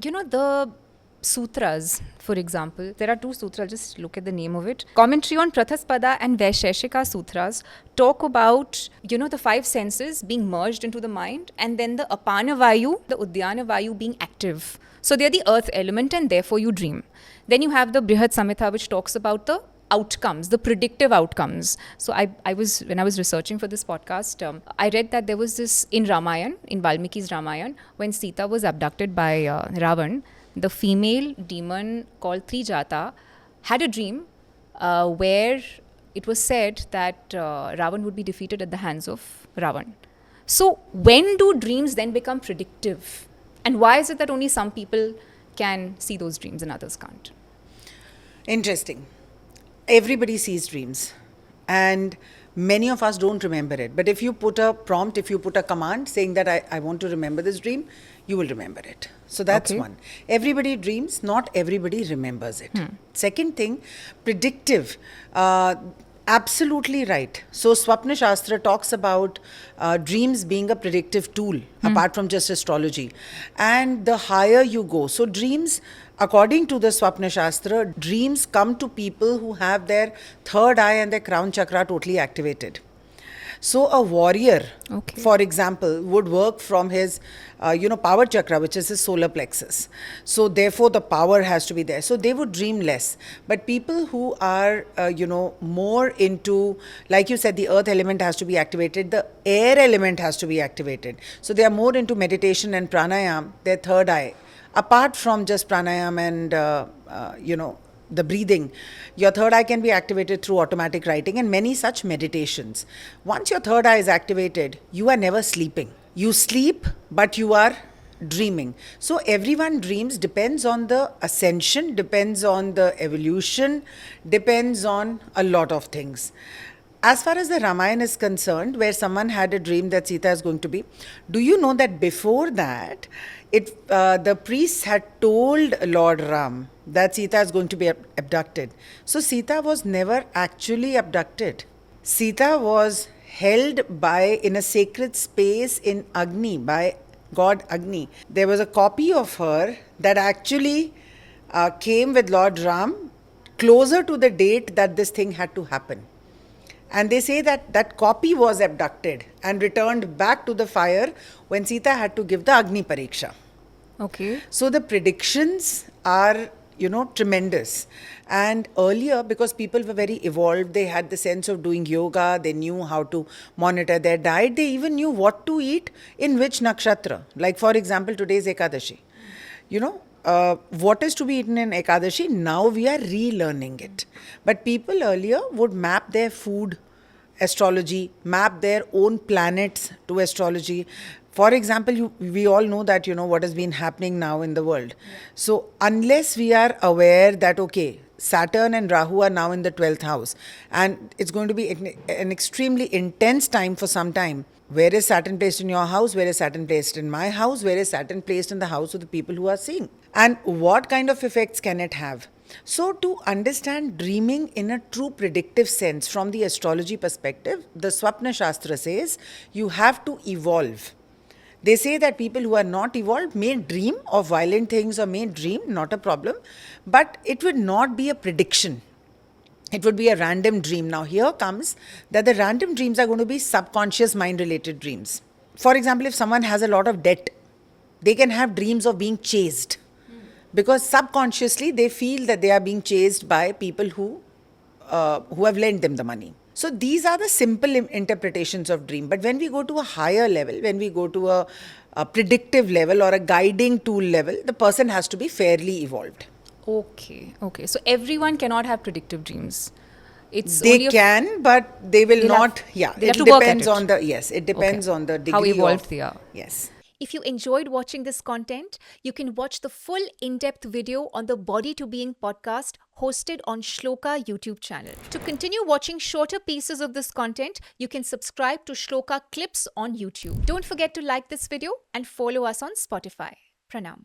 The sutras, for example, there are two sutras, I'll just look at the name of it. Commentary on Prathaspada and Vaisheshika sutras talk about, the five senses being merged into the mind, and then the Apana Vayu, the Udyana Vayu being active. So they're the earth element, and therefore you dream. Then you have the Brihad Samhita, which talks about the outcomes, the predictive outcomes. So when I was researching for this podcast, I read that there was this in Ramayana, in Valmiki's Ramayana, when Sita was abducted by Ravan, the female demon called Trijata had a dream where it was said that Ravan would be defeated at the hands of Ravan. So when do dreams then become predictive? And why is it that only some people can see those dreams and others can't? Interesting. Everybody sees dreams, and many of us don't remember it. But if you put a prompt, if you put a command saying that I want to remember this dream, you will remember it. So that's one. Everybody dreams, not everybody remembers it. Second thing, predictive. Absolutely right. So Swapna Shastra talks about dreams being a predictive tool apart from just astrology. And the higher you go, so dreams, according to the Swapna Shastra, dreams come to people who have their third eye and their crown chakra totally activated. So a warrior, for example, would work from his, power chakra, which is his solar plexus. So therefore, the power has to be there. So they would dream less. But people who are, more into, like you said, the earth element has to be activated, the air element has to be activated. So they are more into meditation and pranayam, their third eye. Apart from just pranayam and, the breathing, your third eye can be activated through automatic writing and many such meditations. Once your third eye is activated, you are never sleeping. You sleep, but you are dreaming. So everyone dreams, depends on the ascension, depends on the evolution, depends on a lot of things. As far as the Ramayana is concerned, where someone had a dream that Sita is going to be, do you know that before that, the priests had told Lord Ram that Sita is going to be abducted. So Sita was never actually abducted. Sita was held in a sacred space in Agni, by God Agni. There was a copy of her that actually came with Lord Ram closer to the date that this thing had to happen. And they say that that copy was abducted and returned back to the fire when Sita had to give the Agni Pariksha. Okay. So the predictions are, tremendous. And earlier, because people were very evolved, they had the sense of doing yoga, they knew how to monitor their diet, they even knew what to eat in which nakshatra. Like, for example, today's Ekadashi. What is to be eaten in Ekadashi, now we are relearning it. But people earlier would map their food astrology, map their own planets to astrology. For example, we all know that, what has been happening now in the world. So unless we are aware that, Saturn and Rahu are now in the 12th house, and it's going to be an extremely intense time for some time. Where is Saturn placed in your house? Where is Saturn placed in my house? Where is Saturn placed in the house of the people who are seeing? And what kind of effects can it have? So to understand dreaming in a true predictive sense from the astrology perspective, the Swapna Shastra says you have to evolve. They say that people who are not evolved may dream of violent things or may dream, not a problem, but it would not be a prediction. It would be a random dream. Now here comes that the random dreams are going to be subconscious mind related dreams. For example, if someone has a lot of debt, they can have dreams of being chased because subconsciously they feel that they are being chased by people who have lent them the money. So these are the simple interpretations of dream. But when we go to a higher level, when we go to a predictive level or a guiding tool level, the person has to be fairly evolved. Okay. So everyone cannot have predictive dreams. They can, but they will not. It depends on the it depends on the degree how evolved they are. Yes. If you enjoyed watching this content, you can watch the full in-depth video on the Body to Being podcast hosted on Shlloka YouTube channel. To continue watching shorter pieces of this content, you can subscribe to Shlloka Clips on YouTube. Don't forget to like this video and follow us on Spotify. Pranam.